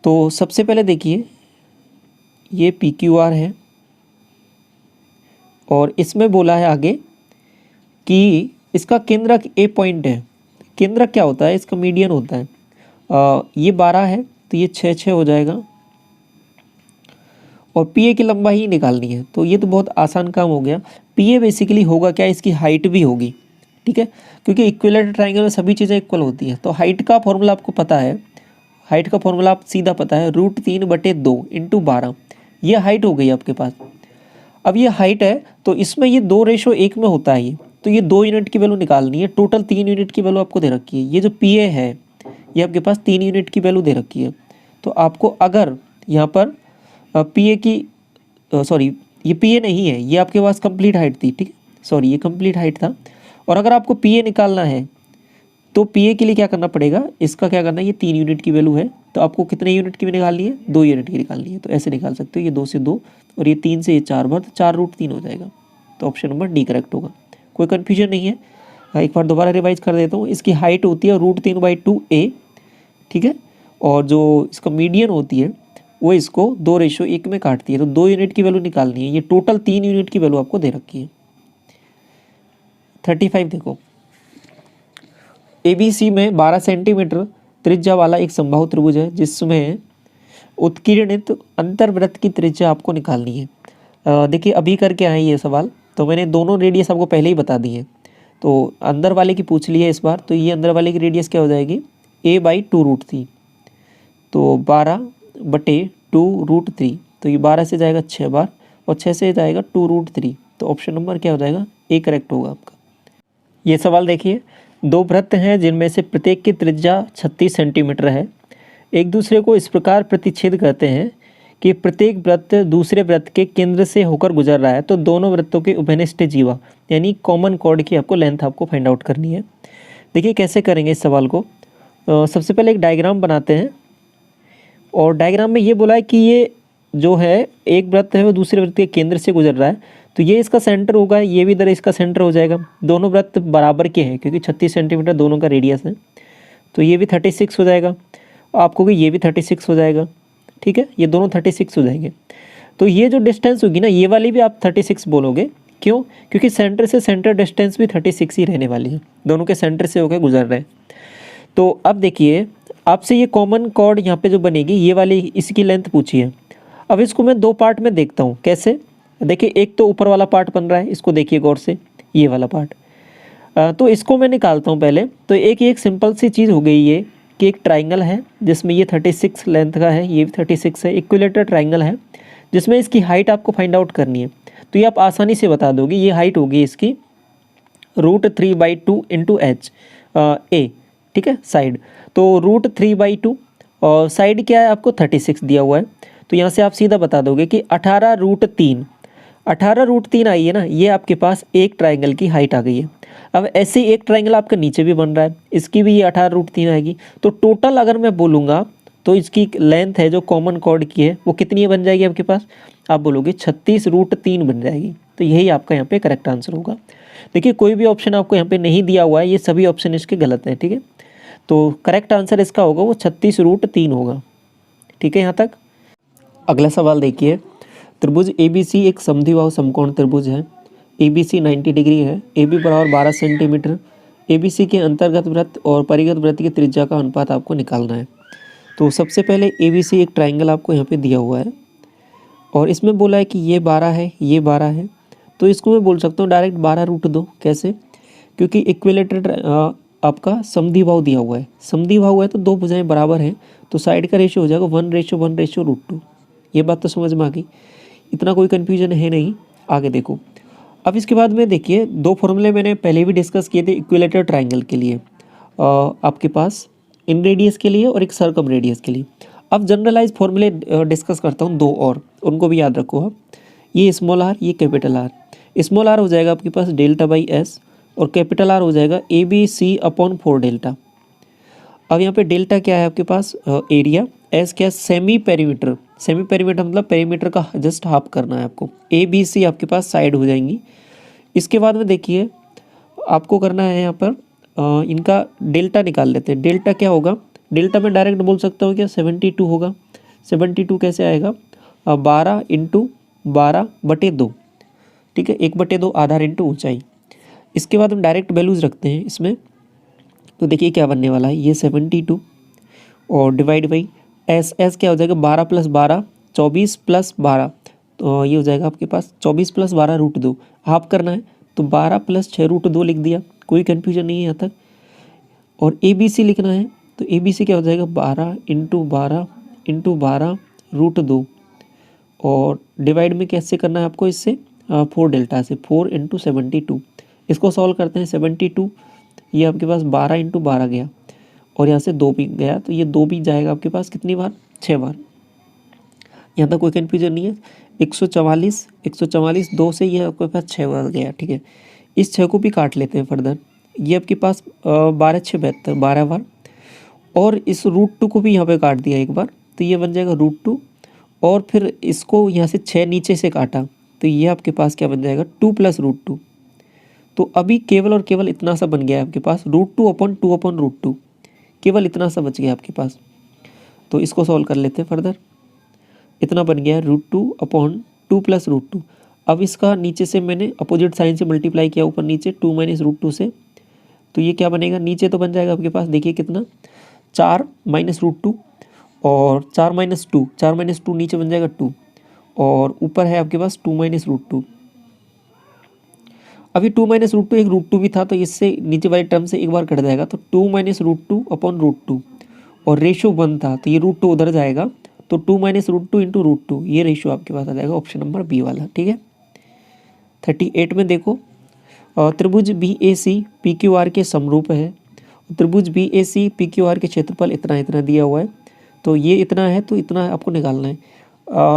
तो सबसे पहले देखिए ये PQR है और इसमें बोला है आगे कि इसका केंद्रक A पॉइंट है। केंद्रक क्या होता है, इसका मीडियन होता है। ये 12 है तो ये 6 हो जाएगा और PA की लंबाई ही निकालनी है। तो ये तो बहुत आसान काम हो गया। PA बेसिकली होगा क्या, इसकी हाइट भी होगी, ठीक है, क्योंकि इक्विलेटरल ट्रायंगल में सभी चीज़ें इक्वल होती हैं। तो हाइट का फॉर्मूला आपको पता है, हाइट का फॉर्मूला आप सीधा पता है, √3/2 × 12, ये हाइट हो गई आपके पास। अब ये हाइट है तो इसमें ये 2:1 में होता है, ये तो ये 2 यूनिट की वैल्यू निकालनी है। टोटल 3 यूनिट की वैल्यू आपको दे रखी है। ये जो PA है ये आपके पास 3 यूनिट की वैल्यू दे रखी है। तो आपको अगर यहाँ पर PA की सॉरी ये PA नहीं है, ये आपके पास कंप्लीट हाइट थी, ठीक है, सॉरी ये कंप्लीट हाइट था। और अगर आपको PA निकालना है तो PA के लिए क्या करना पड़ेगा, इसका क्या करना है, ये 3 यूनिट की वैल्यू है तो आपको कितने यूनिट की भी निकालनी है, 2 यूनिट की निकालनी है। तो ऐसे निकाल सकते हो, ये 2 से 2 और ये 3 से ये 4 बार, तो 4√3 हो जाएगा। तो ऑप्शन नंबर डी करेक्ट होगा, कोई कन्फ्यूजन नहीं है। एक बार दोबारा रिवाइज कर देता हूँ। इसकी हाइट होती है √3/2a, ठीक है, और जो इसका मीडियन होती है वो इसको 2:1 में काटती है। तो 2 यूनिट की वैल्यू निकालनी है। ये टोटल 3 यूनिट की वैल्यू आपको दे रखी है। 35 देखो, ABC में 12 सेंटीमीटर त्रिज्या वाला एक समबाहु त्रिभुज है जिसमें उत्कीर्णित अंतर्वृत्त की त्रिज्या आपको निकालनी है। देखिए अभी करके आए ये सवाल, तो मैंने दोनों रेडियस आपको पहले ही बता दी है। तो अंदर वाले की पूछ ली है इस बार, तो ये अंदर वाले की रेडियस क्या हो जाएगी, a/2√3, तो 12/2√3, तो ये 12 से जाएगा 6 बार और 6 से जाएगा 2√3। तो ऑप्शन नंबर क्या हो जाएगा, ए करेक्ट होगा आपका। ये सवाल देखिए, 2 वृत्त हैं जिनमें से प्रत्येक की त्रिज्या 36 सेंटीमीटर है। एक दूसरे को इस प्रकार प्रतिच्छेद करते हैं कि प्रत्येक वृत्त दूसरे वृत्त के केंद्र से होकर गुजर रहा है। तो दोनों वृत्तों के उभयनिष्ठ जीवा यानी कॉमन कॉर्ड की आपको लेंथ आपको फाइंड आउट करनी है। देखिए कैसे करेंगे इस सवाल को। सबसे पहले एक डायग्राम बनाते हैं और डायग्राम में ये बोला है कि ये जो है एक वृत्त है वो दूसरे वृत्त के केंद्र से गुजर रहा है, तो ये इसका सेंटर होगा, ये भी इधर इसका सेंटर हो जाएगा। दोनों वृत्त बराबर के हैं क्योंकि 36 सेंटीमीटर दोनों का रेडियस है, तो ये भी 36 हो जाएगा। आपको कि ये भी 36 हो जाएगा, ठीक है, ये दोनों 36 हो जाएंगे। तो ये जो डिस्टेंस होगी ना, ये वाली भी आप 36 बोलोगे, क्यों, क्योंकि सेंटर से सेंटर डिस्टेंस भी 36 ही रहने वाली है, दोनों के सेंटर से होकर गुजर रहे हैं। तो अब देखिए आपसे ये कॉमन कॉर्ड यहाँ पे जो बनेगी ये वाली, इसकी लेंथ पूछी है। अब इसको मैं 2 पार्ट में देखता हूँ, कैसे, देखिए एक तो ऊपर वाला पार्ट बन रहा है, इसको देखिए गौर से, ये वाला पार्ट, तो इसको मैं निकालता हूँ पहले। तो एक सिंपल सी चीज़ हो गई ये कि एक ट्राइंगल है जिसमें ये 36 लेंथ का है, ये भी 36 है, इक्विलेटरल ट्राइंगल है जिसमें इसकी हाइट आपको फाइंड आउट करनी है। तो ये आप आसानी से बता दोगे, ये हाइट होगी इसकी √3/2 × h a, ठीक है, साइड, तो √3/2 और साइड क्या है आपको 36 दिया हुआ है। तो यहाँ से आप सीधा बता दोगे कि 18√3 आई है ना, ये आपके पास एक ट्राइंगल की हाइट आ गई है। अब ऐसे एक ट्राइंगल आपका नीचे भी बन रहा है, इसकी भी ये 18√3 आएगी। तो टोटल अगर मैं बोलूँगा तो इसकी लेंथ है जो कॉमन कॉर्ड की है वो कितनी बन जाएगी आपके पास, आप बोलोगे 36√3 बन जाएगी। तो यही आपका यहाँ पे करेक्ट आंसर होगा। देखिए कोई भी ऑप्शन आपको यहाँ पे नहीं दिया हुआ है, ये सभी ऑप्शन इसके गलत हैं, ठीक है। तो करेक्ट आंसर इसका होगा वो 36√3 होगा, ठीक है यहाँ तक। अगला सवाल देखिए, त्रिभुज ABC एक समद्विबाहु समकोण त्रिभुज है। ABC 90 डिग्री है, AB बराबर 12 सेंटीमीटर। ABC के अंतर्गत वृत्त और परिगत वृत्त की त्रिज्या का अनुपात आपको निकालना है। तो सबसे पहले ABC एक ट्राइंगल आपको यहाँ पे दिया हुआ है और इसमें बोला है कि ये 12 है, ये 12 है, तो इसको मैं बोल सकता हूँ डायरेक्ट 12√2। कैसे, क्योंकि इक्विलेटरल आपका समद्विबाहु दिया हुआ है, समद्विबाहु है तो 2 भुजाएं बराबर हैं, तो साइड का रेशियो हो जाएगा 1:1:√2। ये बात तो समझ में आ गई। इतना कोई कन्फ्यूजन है नहीं। आगे देखो, अब इसके बाद में देखिए 2 फॉर्मूले मैंने पहले भी डिस्कस किए थे इक्विलेटरल ट्राइंगल के लिए, आपके पास इन रेडियस के लिए और एक सर्कम रेडियस के लिए। अब जनरलाइज फॉर्मूले डिस्कस करता हूँ 2 और, उनको भी याद रखो आप। ये स्मॉल आर, ये कैपिटल आर। स्मॉल आर हो जाएगा आपके पास डेल्टा बाई एस और कैपिटल आर हो जाएगा A B C upon 4 delta. अब यहाँ पे डेल्टा क्या है आपके पास, एरिया, एस क्या, सेमी पेरीमीटर। सेमी पेरीमीटर मतलब पेरीमीटर का जस्ट हाफ करना है आपको। ए बी सी आपके पास साइड हो जाएंगी। इसके बाद में देखिए आपको करना है यहाँ पर इनका डेल्टा निकाल लेते हैं। डेल्टा क्या होगा, डेल्टा में डायरेक्ट बोल सकता हूँ क्या, 72 होगा। 72 कैसे आएगा, 12 इंटू 12/2, ठीक है, 1/2 आधार इंटू ऊंचाई। इसके बाद हम डायरेक्ट वैल्यूज़ रखते हैं इसमें, तो देखिए क्या बनने वाला है, ये 72 और डिवाइड बाई एस। एस क्या हो जाएगा, 12 + 12 24 + 12, तो ये हो जाएगा आपके पास 24 + 12 √2। हाफ करना है तो 12 + 6 √2 लिख दिया, कोई कन्फ्यूजन नहीं है यहाँ तक। और ए बी सी लिखना है तो ए बी सी क्या हो जाएगा, 12 इंटू 12 इंटू 12 √2 और डिवाइड में कैसे करना है आपको, इससे 4 डेल्टा से, 4 इंटू 72। इसको सॉल्व करते हैं। 72 ये आपके पास 12 इंटू 12 गया और यहाँ से 2 भी गया, तो ये 2 भी जाएगा आपके पास कितनी बार, 6 बार। यहाँ तक कोई कन्फ्यूजन नहीं है। 144 2 से ये आपके पास 6 बार गया, ठीक है। इस 6 को भी काट लेते हैं फर्दर। ये आपके पास 12 6 72, 12 बार। और इस √2 को भी यहाँ पे काट दिया एक बार, तो ये बन जाएगा √2 और फिर इसको यहाँ से 6 नीचे से काटा, तो ये आपके पास क्या बन जाएगा, 2 + √2। तो अभी केवल और केवल इतना सा बन गया है आपके पास, √2/2/√2, केवल इतना सा बच गया आपके पास। तो इसको सॉल्व कर लेते हैं फर्दर। इतना बन गया √2/2 + √2। अब इसका नीचे से मैंने अपोजिट साइन से मल्टीप्लाई किया, ऊपर नीचे 2 - √2 से, तो ये क्या बनेगा, नीचे तो बन जाएगा आपके पास, देखिए कितना, 4 - √2 और 4 - 2, 4 - 2 नीचे बन जाएगा 2 और ऊपर है आपके पास 2 - √2। अभी 2 - √2 एक √2 भी था, तो इससे नीचे वाली टर्म से एक बार कट जाएगा, तो 2 - √2/√2 और रेशो 1 था, तो ये √2 उधर जाएगा, तो 2 - √2 इंटू √2, ये रेशो आपके पास आ जाएगा, ऑप्शन नंबर बी वाला, ठीक है। 38 में देखो, त्रिभुज बी ए सी पी क्यू आर के समरूप है। त्रिभुज बी ए सी पी क्यू आर के क्षेत्रफल इतना इतना दिया हुआ है, तो ये इतना है, तो इतना आपको निकालना है।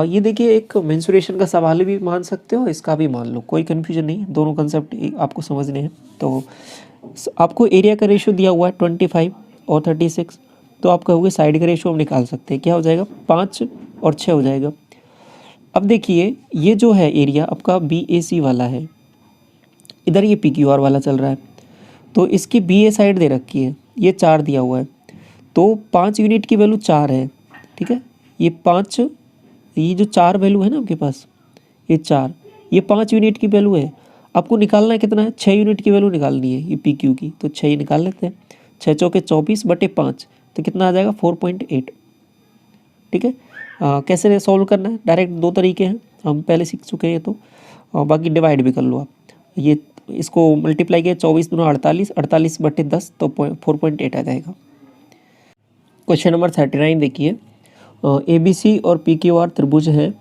ये देखिए एक मेंसुरेशन का सवाल भी मान सकते हो, इसका भी मान लो, कोई कन्फ्यूजन नहीं, दोनों कंसेप्ट आपको समझने हैं। तो आपको एरिया का रेशो दिया हुआ है 25 और 36, तो आप कहोगे साइड का रेशो हम निकाल सकते हैं, क्या हो जाएगा, 5 और 6 हो जाएगा। अब देखिए ये जो है एरिया आपका बी ए सी वाला है, इधर ये पी क्यू आर वाला चल रहा है, तो इसकी बी ए साइड दे रखी है, ये 4 दिया हुआ है, तो 5 यूनिट की वैल्यू 4 है, ठीक है। ये 5, ये जो 4 वैल्यू है ना आपके पास, ये 4, ये 5 यूनिट की वैल्यू है। आपको निकालना है कितना है, 6 यूनिट की वैल्यू निकालनी है ये पी क्यू की, तो 6 निकाल लेते हैं। 6 चौके 24/5, तो कितना आ जाएगा, 4.8, ठीक है। कैसे सॉल्व करना है, डायरेक्ट 2 तरीके हैं, हम पहले सीख चुके हैं, तो बाकी डिवाइड भी कर लो आप। ये इसको मल्टीप्लाई किया, 24 दूना 48, 48/10, तो 4.8 आ जाएगा। क्वेश्चन नंबर 39 देखिए, ए बी सी और पी क्यू आर त्रिभुज है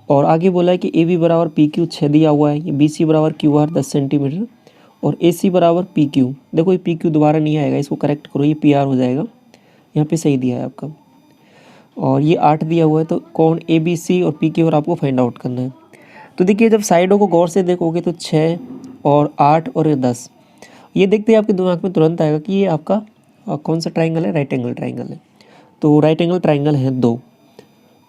और आगे बोला है कि ए बी बराबर पी क्यू 6 दिया हुआ है, ये बी सी बराबर क्यू आर 10 सेंटीमीटर और ए सी बराबर पी क्यू। देखो ये पी क्यू दोबारा नहीं आएगा, इसको करेक्ट करो, ये पी आर हो जाएगा, यहाँ पे सही दिया है आपका। और ये 8 दिया हुआ है, तो कौन ए बी सी और पी क्यू आर आपको फाइंड आउट करना है। तो देखिए जब साइडों को गौर से देखोगे तो 6 और 8 और 10, ये देखते ही आपके दिमाग में तुरंत आएगा कि ये आपका कौन सा ट्राइंगल है, राइट एंगल ट्राइंगल है। तो राइट एंगल ट्राइंगल है 2,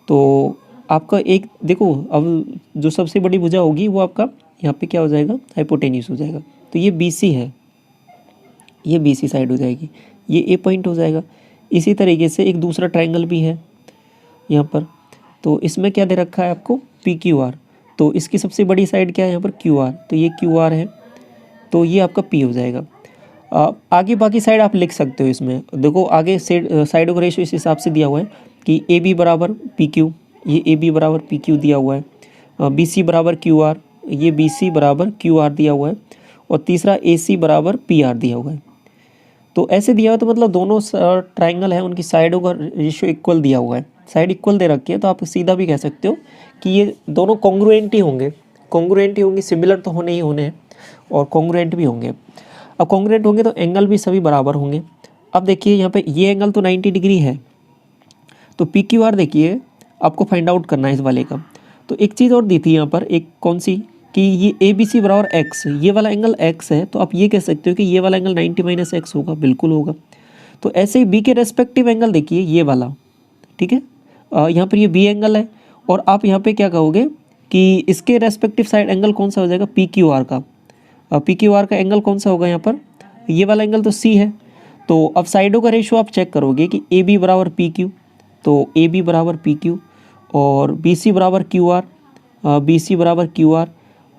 तो आपका एक देखो, अब जो सबसे बड़ी भुजा होगी वो आपका यहाँ पे क्या हो जाएगा, हाइपोटेन्यूस हो जाएगा, तो ये बी सी है, ये बी सी साइड हो जाएगी, ये ए पॉइंट हो जाएगा। इसी तरीके से एक दूसरा ट्राइंगल भी है यहाँ पर, तो इसमें क्या दे रखा है आपको, पी क्यू आर, तो इसकी सबसे बड़ी साइड क्या है यहाँ पर, क्यू आर, तो ये क्यू आर है, तो ये आपका पी हो जाएगा। आगे बाकी साइड आप लिख सकते हो, इसमें देखो आगे साइडों का रेशो इस हिसाब से दिया हुआ है कि ए बी बराबर पी क्यू, ये ए बी बराबर पी क्यू दिया हुआ है, बी सी बराबर क्यू आर, ये बी सी बराबर क्यू आर दिया हुआ है, और तीसरा ए सी बराबर पी आर दिया हुआ है। तो ऐसे दिया हुआ तो मतलब दोनों ट्राइंगल है उनकी साइडों का रेशियो इक्वल दिया हुआ है, साइड इक्वल दे रखी है, तो आप सीधा भी कह सकते हो कि ये दोनों कॉन्ग्रुएंट ही होंगे, कॉन्ग्रुएंट ही होंगे, सिमिलर तो होने ही होने हैं और कॉन्ग्रुएंट भी होंगे। अब कॉन्ग्रुएंट होंगे तो एंगल भी सभी बराबर होंगे। अब देखिए यहाँ पे ये एंगल तो 90 डिग्री है, तो पी क्यू आर देखिए आपको फाइंड आउट करना है इस वाले का। तो एक चीज़ और दी थी यहाँ पर, एक कौन सी, कि ये ए बी सी बराबर एक्स, ये वाला एंगल एक्स है, तो आप ये कह सकते हो कि ये वाला एंगल 90 माइनस एक्स होगा, बिल्कुल होगा। तो ऐसे ही बी के रेस्पेक्टिव एंगल देखिए ये वाला, ठीक है, यहाँ पर ये बी एंगल है, और आप यहाँ पे क्या कहोगे कि इसके रेस्पेक्टिव साइड एंगल कौन सा हो जाएगा, पी क्यू आर का। पी क्यू आर का एंगल कौन सा होगा यहाँ पर, ये वाला एंगल तो सी है। तो अब साइडों का रेशियो आप चेक करोगे कि ए बी बराबर पी क्यू, तो ए बी बराबर पी क्यू, और बी सी बराबर क्यू आर, बी सी बराबर क्यू आर,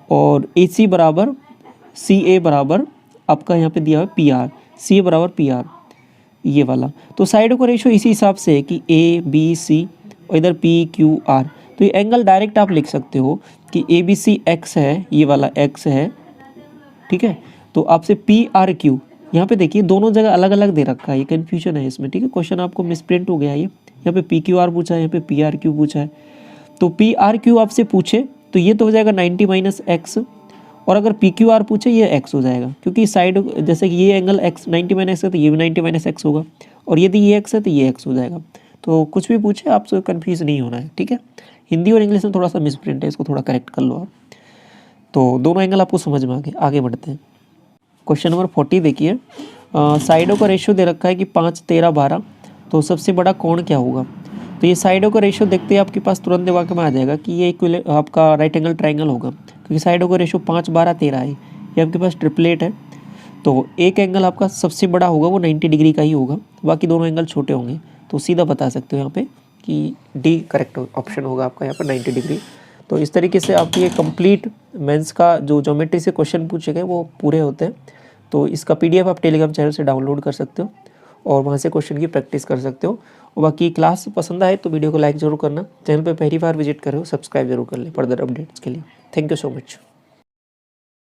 और ए सी बराबर सी ए बराबर आपका यहाँ पे दिया हुआ है पी आर, सी ए बराबर पी आर, ये वाला। तो साइडों का रेशियो इसी हिसाब से है कि ए बी सी और इधर पी क्यू आर। तो ये एंगल डायरेक्ट आप लिख सकते हो कि ए बी सी एक्स है, ये वाला एक्स है, ठीक है। तो आपसे पी आर क्यू, यहाँ पे देखिए दोनों जगह अलग अलग दे रखा है, ये कन्फ्यूजन है इसमें, ठीक है। क्वेश्चन आपको मिसप्रिंट हो गया है, ये यहाँ पे पी क्यू आर पूछा है, यहाँ पे पी आर क्यू पूछा है। तो पी आर क्यू आपसे पूछे तो ये तो हो जाएगा 90 माइनस एक्स, और अगर पी क्यू आर पूछे ये एक्स हो जाएगा, क्योंकि साइड जैसे कि ये एंगल एक्स 90 माइनस है तो ये भी 90 माइनस एक्स होगा, और यदि ये एक्स है तो ये एक्स हो जाएगा। तो कुछ भी पूछे आपसे कन्फ्यूज नहीं होना है, ठीक है। हिंदी और इंग्लिश में थोड़ा सा मिसप्रिंट है, इसको थोड़ा करेक्ट कर लो आप। तो दोनों एंगल आपको समझ में आगे बढ़ते हैं। क्वेश्चन नंबर 40 देखिए, साइडों का रेशियो दे रखा है कि 5, 13, 12, तो सबसे बड़ा कोण क्या होगा। तो ये साइडों का रेशियो देखते ही आपके पास तुरंत दिमाग में आ जाएगा कि ये आपका राइट एंगल ट्राइंगल होगा, क्योंकि साइडों का रेशियो 5, 12, 13 है, ये आपके पास ट्रिपलेट है। तो एक एंगल आपका सबसे बड़ा होगा वो 90 डिग्री का ही होगा, बाकी दोनों एंगल छोटे होंगे। तो सीधा बता सकते हो यहाँ पे कि डी करेक्ट ऑप्शन होगा आपका यहाँ पर 90 डिग्री। तो इस तरीके से आपकी ये कंप्लीट मेंस का जो ज्योमेट्री से क्वेश्चन पूछे गए वो पूरे होते हैं। तो इसका पीडीएफ आप टेलीग्राम चैनल से डाउनलोड कर सकते हो और वहाँ से क्वेश्चन की प्रैक्टिस कर सकते हो। और बाकी क्लास पसंद आए तो वीडियो को लाइक जरूर करना, चैनल पे पहली बार विजिट कर रहे हो सब्सक्राइब जरूर कर ले फर्दर अपडेट्स के लिए। Thank you so much.